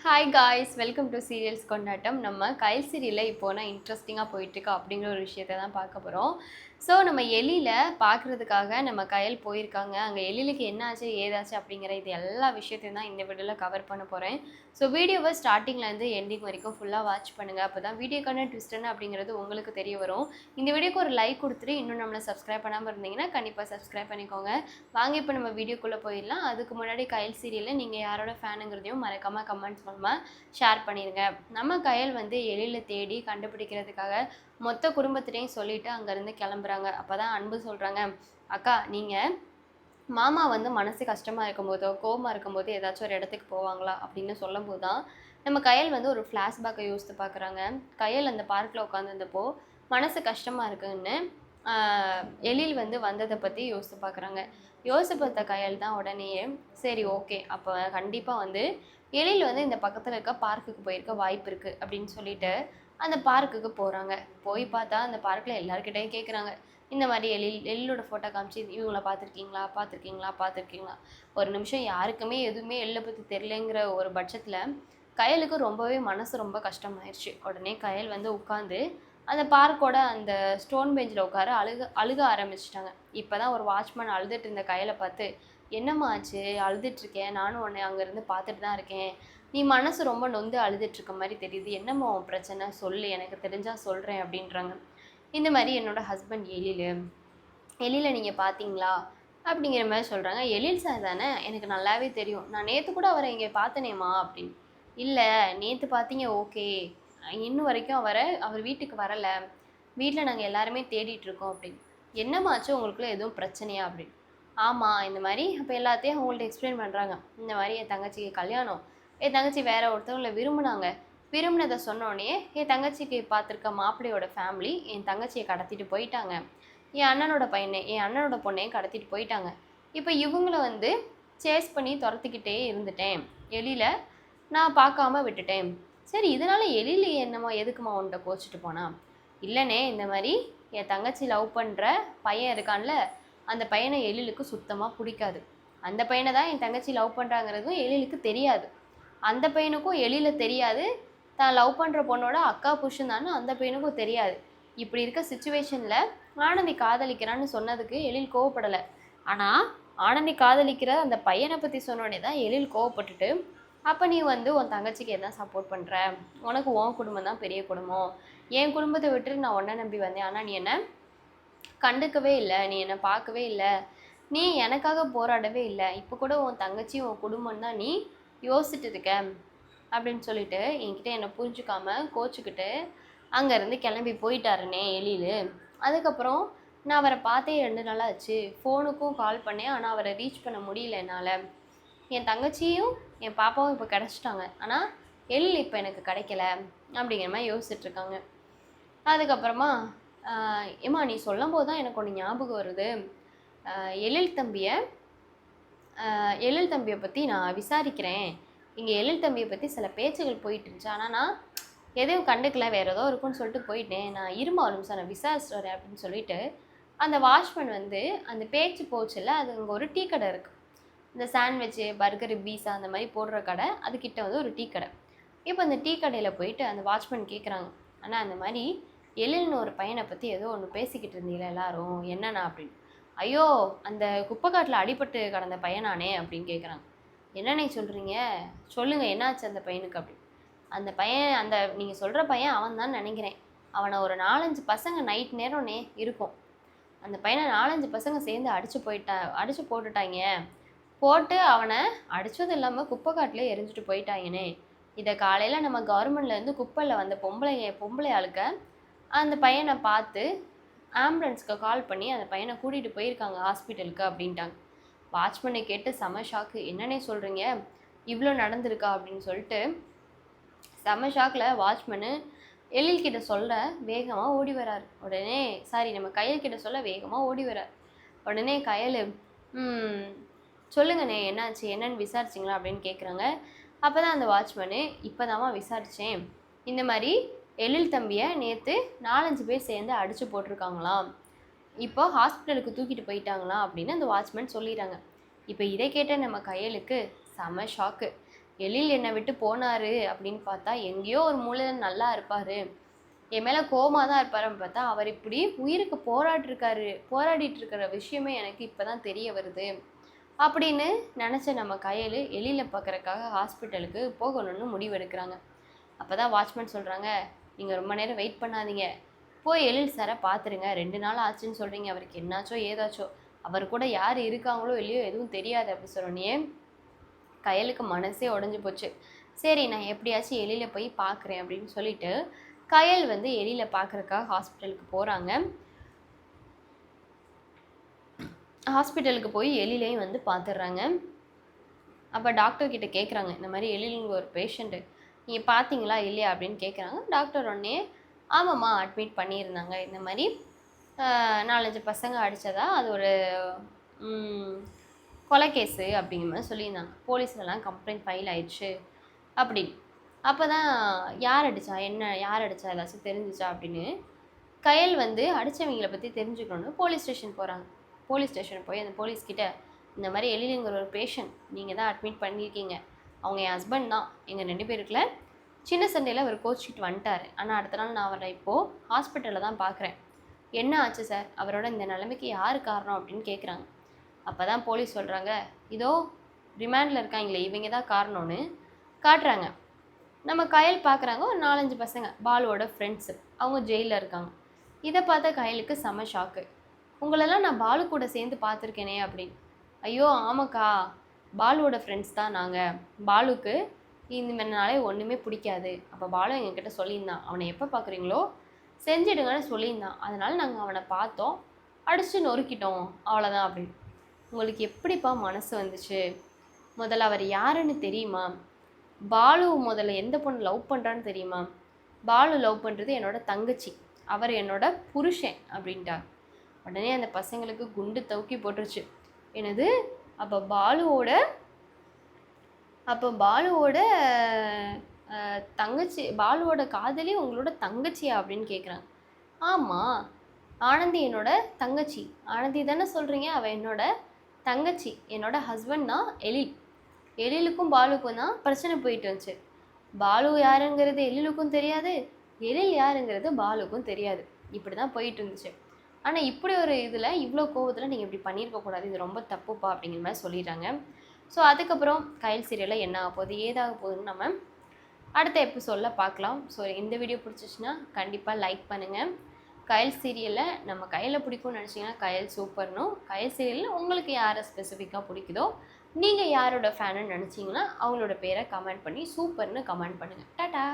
Hi guys, welcome to serials கொண்டாட்டம். நம்ம கயல் சீரியலில் இப்போனா இன்ட்ரெஸ்டிங்காக போயிட்டுருக்கு அப்படிங்கிற ஒரு விஷயத்தை தான் பார்க்க போகிறோம். ஸோ நம்ம எழில பார்க்குறதுக்காக நம்ம கயல் போயிருக்காங்க. அங்கே எழிலுக்கு என்னாச்சு ஏதாச்சு அப்படிங்கிற இது எல்லா விஷயத்தையும் தான் இந்த வீடியோவில் கவர் பண்ண போகிறேன். ஸோ வீடியோவை ஸ்டார்டிங்லேருந்து எண்டிங் வரைக்கும் ஃபுல்லாக வாட்ச் பண்ணுங்கள். அப்போ தான் வீடியோக்கான ட்விஸ்ட் என்ன அப்படிங்கிறது உங்களுக்கு தெரிய வரும். இந்த வீடியோக்கு ஒரு லைக் கொடுத்துட்டு இன்னும் நம்மளை சப்ஸ்கிரைப் பண்ணாமல் இருந்தீங்கன்னா கண்டிப்பாக சப்ஸ்கிரைப் பண்ணிக்கோங்க. வாங்க இப்போ நம்ம வீடியோக்குள்ளே போயிடலாம். அதுக்கு முன்னாடி கயல் சீரியலில் நீங்கள் யாரோட ஃபேனுங்கிறதையும் மறக்காமல் கமெண்ட்ஸ் மூலமாக ஷேர் பண்ணிடுங்க. நம்ம கயல் வந்து எழில தேடி கண்டுபிடிக்கிறதுக்காக மொத்த குடும்பத்தினையும் சொல்லிட்டு அங்கேருந்து கிளம்புறாங்க. அப்போ தான் அன்பு சொல்கிறாங்க, அக்கா நீங்கள் மாமா வந்து மனசு கஷ்டமாக இருக்கும்போதோ கோபமாக இருக்கும்போது ஏதாச்சும் ஒரு இடத்துக்கு போவாங்களா அப்படின்னு சொல்லும்போது தான் நம்ம கயல் வந்து ஒரு ஃப்ளாஷ்பேக்கை யோசித்து பார்க்குறாங்க. கயல் அந்த பார்க்கில் உட்காந்துருந்தப்போ மனசு கஷ்டமாக இருக்குன்னு எழில் வந்து வந்ததை பற்றி யோசித்து பார்க்குறாங்க. யோசித்து பார்த்த கயல் தான் உடனேயே சரி ஓகே, அப்போ கண்டிப்பாக வந்து எழில் வந்து இந்த பக்கத்தில் இருக்க பார்க்குக்கு போயிருக்க வாய்ப்பு இருக்குது அப்படின்னு சொல்லிட்டு அந்த பார்க்குக்கு போகிறாங்க. போய் பார்த்தா அந்த பார்க்கில் எல்லாருக்கிட்டையும் கேட்குறாங்க, இந்த மாதிரி எழிலோட ஃபோட்டோ காமிச்சு இவங்கள பார்த்துருக்கீங்களா. ஒரு நிமிஷம் யாருக்குமே எதுவுமே எழிலை பற்றி தெரிலங்கிற ஒரு பட்சத்தில் கயலுக்கு ரொம்பவே மனசு ரொம்ப கஷ்டமாயிருச்சு. உடனே கயல் வந்து உட்காந்து அந்த பார்க்கோட அந்த ஸ்டோன் பெஞ்சில் உட்கார அழுக ஆரம்பிச்சிட்டாங்க. இப்போ தான் ஒரு வாட்ச்மேன் அழுதுட்டு இருந்த கயலை பார்த்து, என்னம்மா ஆச்சு, அழுதுட்ருக்கேன், நானும் உன்னை அங்கேருந்து பார்த்துட்டு தான் இருக்கேன், நீ மனசு ரொம்ப நொந்து அழுதுட்ருக்க மாதிரி தெரியுது, என்னம்மா உன் பிரச்சனை சொல்லு, எனக்கு தெரிஞ்சால் சொல்கிறேன் அப்படின்றாங்க. இந்த மாதிரி என்னோடய ஹஸ்பண்ட் எழில நீங்கள் பார்த்தீங்களா அப்படிங்கிற மாதிரி சொல்கிறாங்க. எழில் சார் தானே, எனக்கு நல்லாவே தெரியும், நான் நேற்று கூட அவரை இங்கே பார்த்தனேம்மா அப்படின்னு. இல்லை நேற்று பார்த்தீங்க ஓகே, இன்னும் வரைக்கும் அவர் வீட்டுக்கு வரலை, வீட்டில் நாங்கள் எல்லாருமே தேடிட்டுருக்கோம் அப்படின்னு. என்னமாச்சு உங்களுக்குள்ள எதுவும் பிரச்சனையா அப்படின்னு. ஆமாம் இந்த மாதிரி அப்போ எல்லாத்தையும் அவங்கள்ட்ட எக்ஸ்பிளைன் பண்ணுறாங்க. இந்த மாதிரி என் தங்கச்சிக்கு கல்யாணம், என் தங்கச்சி வேற ஒருத்தவங்களை விரும்பினதை சொன்னோடனே என் தங்கச்சிக்கு பார்த்துருக்க மாப்பிள்ளையோட ஃபேமிலி என் தங்கச்சியை கடத்திட்டு போயிட்டாங்க, என் அண்ணனோட பொண்ணையும் கடத்திட்டு போயிட்டாங்க. இப்போ இவங்கள வந்து சேஸ் பண்ணி துரத்திக்கிட்டே இருந்துட்டேன், எழில நான் பார்க்காம விட்டுட்டேன். சரி இதனால் எழில் என்னம்மா எதுக்குமா உன்கிட்ட கோச்சிட்டு போனா. இல்லைனே, இந்த மாதிரி என் தங்கச்சி லவ் பண்ணுற பையன் இருக்கான்ல, அந்த பையனை எழிலுக்கு சுத்தமாக பிடிக்காது. அந்த பையனை தான் என் தங்கச்சி லவ் பண்ணுறாங்கிறதும் எழிலுக்கு தெரியாது. அந்த பையனுக்கும் எழில தெரியாது, தான் லவ் பண்ணுற பொண்ணோட அக்கா புருஷன் தானே அந்த பையனுக்கும் தெரியாது. இப்படி இருக்க சுச்சுவேஷனில் ஆனந்தி காதலிக்கிறான்னு சொன்னதுக்கு எழில் கோவப்படலை. ஆனால் ஆனந்தி காதலிக்கிற அந்த பையனை பற்றி சொன்னோடனே தான் எழில் கோவப்பட்டுட்டு, அப்போ நீ வந்து உன் தங்கச்சிக்கு என்ன சப்போர்ட் பண்ணுற, உனக்கு உன் குடும்பம் தான் பெரிய குடும்பம், என் குடும்பத்தை விட்டுட்டு நான் உன்னை நம்பி வந்தேன், ஆனால் நீ என்னை கண்டுக்கவே இல்லை, நீ என்னை பார்க்கவே இல்லை, நீ எனக்காக போராடவே இல்லை, இப்போ கூட உன் தங்கச்சி உன் குடும்பம் தான் நீ யோசிச்சுட்டு இருக்க அப்படின்னு சொல்லிட்டு என்கிட்ட என்னை புரிஞ்சுக்காம கோச்சிக்கிட்டு அங்கேருந்து கிளம்பி போயிட்டாருனே எழில். அதுக்கப்புறம் நான் அவரை பார்த்தே 2 நாள் ஆச்சு, ஃபோனுக்கும் கால் பண்ணேன், ஆனால் அவரை ரீச் பண்ண முடியல என்னால். என் தங்கச்சியும் என் பாப்பாவும் இப்போ கிடச்சிட்டாங்க, ஆனால் எழில் இப்போ எனக்கு கிடைக்கல அப்படிங்கிற மாதிரி யோசிச்சுட்ருக்காங்க. அதுக்கப்புறமா ஏம்மா நீ சொல்லும் போது தான் எனக்கு ஒன்று ஞாபகம் வருது, எழில் தம்பியை பற்றி நான் விசாரிக்கிறேன், இங்கே எழில் தம்பியை பற்றி சில பேச்சுகள் போயிட்டு இருந்துச்சு, ஆனால் நான் எதையும் கண்டுக்கல, வேறு ஏதோ இருக்குன்னு சொல்லிட்டு போயிட்டேன், நான் இருமா ஒரு நிமிஷம் நான் விசாரிச்சுட்டு வரேன் அப்படின்னு சொல்லிட்டு அந்த வாட்ச்மேன் வந்து அந்த பேச்சு போச்சுல, அது அங்கே ஒரு டீ கடை இருக்குது, இந்த சாண்ட்விட்சு பர்கரு பீஸா அந்த மாதிரி போடுற கடை, அதுக்கிட்ட வந்து ஒரு டீ கடை. இப்போ அந்த டீ கடையில் போயிட்டு அந்த வாட்ச்மேன் கேட்குறாங்க, ஆனால் அந்த மாதிரி எழில்னு ஒரு பையனை பற்றி ஏதோ ஒன்று பேசிக்கிட்டு இருந்தீங்களா எல்லாரும், என்னண்ணா அப்படின்னு. ஐயோ அந்த குப்பைக்காட்டில் அடிபட்டு கடந்த பையனானே அப்படின்னு கேட்குறாங்க. என்னண்ணே சொல்கிறீங்க, சொல்லுங்கள் என்னாச்சு அந்த பையனுக்கு அப்படின்னு. அந்த பையன், அந்த நீங்கள் சொல்கிற பையன் அவன் தான் நினைக்கிறேன், அவனை ஒரு 4-5 பசங்க நைட் நேரம் இருக்கும், அந்த பையனை 4-5 பசங்க சேர்ந்து அடித்து போட்டுட்டாங்க, போட்டு அவனை அடித்தது இல்லாமல் குப்பைக்காட்டில் எரிஞ்சிட்டு போயிட்டாங்கன்னே. இதை காலையில் நம்ம கவர்மெண்ட்லேருந்து குப்பையில் வந்த பொம்பளை ஆளுக்க அந்த பையனை பார்த்து ஆம்புலன்ஸ்க்கு கால் பண்ணி அந்த பையனை கூட்டிகிட்டு போயிருக்காங்க ஹாஸ்பிட்டலுக்கு அப்படின்ட்டாங்க. வாட்ச்மேனை கேட்டு செம ஷாக்கு, என்னன்னே சொல்கிறீங்க, இவ்வளோ நடந்திருக்கா அப்படின்னு சொல்லிட்டு செம ஷாக்கில் வாட்ச்மேனு எழில்கிட்ட சொல்ல வேகமாக ஓடி வரார். உடனே நம்ம கயல்கிட்ட சொல்ல வேகமாக ஓடி வரார். உடனே கயல் சொல்லுங்கண்ணே என்னாச்சு, என்னன்னு விசாரிச்சிங்களா அப்படின்னு கேட்குறாங்க. அப்போ தான் அந்த வாட்ச்மேனு, இப்போ தாம்மா விசாரித்தேன், இந்த மாதிரி எழில் தம்பியை நேற்று 4-5 பேர் சேர்ந்து அடித்து போட்டிருக்காங்களாம், இப்போ ஹாஸ்பிட்டலுக்கு தூக்கிட்டு போயிட்டாங்களாம் அப்படின்னு அந்த வாட்ச்மேன் சொல்லிடுறாங்க. இப்போ இதை கேட்ட நம்ம கயலுக்கு செம ஷாக்கு. எழில் என்னை விட்டு போனாரு அப்படின்னு பார்த்தா எங்கேயோ ஒரு மூலையில் நல்லா இருப்பார், என் மேலே கோவமாக தான் இருப்பாருன்னு பார்த்தா அவர் இப்படி உயிருக்கு போராடிட்டு இருக்கிற விஷயமே எனக்கு இப்போ தான் தெரிய வருது அப்படின்னு நினச்ச நம்ம கையில் எழிலை பார்க்குறக்காக ஹாஸ்பிட்டலுக்கு போகணும்னு முடிவெடுக்கிறாங்க. அப்போ தான் வாட்ச்மேன் சொல்கிறாங்க, நீங்கள் ரொம்ப நேரம் வெயிட் பண்ணாதீங்க, போய் எழில் சாரை பார்த்துருங்க, 2 நாள் ஆச்சுன்னு சொல்கிறீங்க, அவருக்கு என்னாச்சோ ஏதாச்சோ, அவர் கூட யார் இருக்காங்களோ இல்லையோ எதுவும் தெரியாது அப்படி சொன்னோன்னே கயலுக்கு மனசே உடஞ்சி போச்சு. சரி நான் எப்படியாச்சும் எழில போய் பார்க்குறேன் அப்படின்னு சொல்லிட்டு கயல் வந்து எழில பார்க்குறக்காக ஹாஸ்பிட்டலுக்கு போகிறாங்க. ஹாஸ்பிட்டலுக்கு போய் எழிலையும் வந்து பார்த்துடுறாங்க. அப்போ டாக்டர் கிட்ட கேட்குறாங்க, இந்த மாதிரி எழிலுங்க ஒரு பேஷண்ட்டு, நீங்கள் பார்த்தீங்களா இல்லையா அப்படின்னு கேட்குறாங்க. டாக்டர் உடனே ஆமாம்மா அட்மிட் பண்ணியிருந்தாங்க, இந்த மாதிரி 4-5 பசங்க அடித்ததா அது ஒரு கொலை கேஸு அப்படிங்கிற மாதிரி சொல்லியிருந்தாங்க, போலீஸ்லலாம் கம்ப்ளைண்ட் ஃபைல் ஆயிடுச்சு அப்படின்னு. அப்போ தான் யார் அடித்தா யார் அடித்தா ஏதாச்சும் தெரிஞ்சிச்சா அப்படின்னு கயல் வந்து அடித்தவங்களை பற்றி தெரிஞ்சுக்கணுன்னு போலீஸ் ஸ்டேஷன் போகிறாங்க. போலீஸ் ஸ்டேஷன் போய் அந்த போலீஸ்கிட்ட இந்த மாதிரி எழிலுங்கிற ஒரு பேஷண்ட் நீங்கள் தான் அட்மிட் பண்ணியிருக்கீங்க, அவங்க என் ஹஸ்பண்ட் தான், எங்கள் 2 பேருக்குள்ள சின்ன சண்டையில் அவர் கோச்சிக்கிட்டு வந்துட்டார், ஆனால் அடுத்த நாள் நான் அவரை இப்போது ஹாஸ்பிட்டலில் தான் பார்க்குறேன், என்ன ஆச்சு சார், அவரோட இந்த நிலைமைக்கு யார் காரணம் அப்படின்னு கேட்குறாங்க. அப்போ தான் போலீஸ் சொல்கிறாங்க, இதோ ரிமாண்டில் இருக்காங்களே இவங்க தான் காரணம்னு காட்டுறாங்க. நம்ம கயல் பார்க்குறாங்க, ஒரு 4-5 பசங்க பாலுவோட ஃப்ரெண்ட்ஸு, அவங்க ஜெயிலில் இருக்காங்க. இதை பார்த்த கயலுக்கு செம ஷாக்கு, உங்களெல்லாம் நான் பாலு கூட சேர்ந்து பார்த்துருக்கேனே அப்படின்னு. ஐயோ ஆமாக்கா, பாலுவோட ஃப்ரெண்ட்ஸ் தான் நாங்கள், பாலுக்கு இந்த மாதிரினாலே ஒன்றுமே பிடிக்காது, அப்போ பாலு எங்ககிட்ட சொல்லியிருந்தான், அவனை எப்போ பார்க்குறீங்களோ செஞ்சிடுங்கன்னு சொல்லியிருந்தான், அதனால் நாங்கள் அவனை பார்த்தோம், அடித்து நொறுக்கிட்டோம், அவ்வளோதான் அப்படின்னு. உங்களுக்கு எப்படிப்பா மனசு வந்துச்சு, முதல்ல அவர் யாருன்னு தெரியுமா, பாலு முதல்ல எந்த பொண்ணு லவ் பண்ணுறான்னு தெரியுமா, பாலு லவ் பண்ணுறது என்னோட தங்கச்சி, அவர் என்னோட புருஷன் அப்படின்ட்டார். உடனே அந்த பசங்களுக்கு குண்டு தூக்கி போட்டுருச்சு. என்னது, அப்போ பாலுவோட தங்கச்சி, பாலுவோட காதலி உங்களோட தங்கச்சியா அப்படின்னு கேட்குறாங்க. ஆமாம், ஆனந்தி என்னோட தங்கச்சி, ஆனந்தி தானே சொல்கிறீங்க, அவள் என்னோட தங்கச்சி, என்னோட ஹஸ்பண்ட் தான் எழிலுக்கும் பாலுக்கும் தான் பிரச்சனை போயிட்டு இருந்துச்சு, பாலு யாருங்கிறது எழிலுக்கும் தெரியாது, எழில் யாருங்கிறது பாலுக்கும் தெரியாது, இப்படி தான் போயிட்டு இருந்துச்சு. ஆனால் இப்படி ஒரு இதில் இவ்வளோ கோவத்தில் நீங்கள் இப்படி பண்ணியிருக்கக்கூடாது, இது ரொம்ப தப்புப்பா அப்படிங்கிற மாதிரி சொல்லிடுறாங்க. ஸோ அதுக்கப்புறம் கயல் சீரியலில் என்ன ஆக போகுது ஏதாக போகுதுன்னு நம்ம அடுத்த எபிசோடில் பார்க்கலாம். ஸோ இந்த வீடியோ பிடிச்சிச்சின்னா கண்டிப்பாக லைக் பண்ணுங்கள். கயல் சீரியலில் நம்ம கயலை பிடிக்கும்னு நினச்சிங்கன்னா கயல் சூப்பர்னும், கயல் சீரியலில் உங்களுக்கு யாரை ஸ்பெசிஃபிக்காக பிடிக்குதோ, நீங்கள் யாரோட ஃபேனுன்னு நினச்சிங்கன்னா அவங்களோட பேரை கமெண்ட் பண்ணி சூப்பர்னு கமெண்ட் பண்ணுங்கள். டாடா.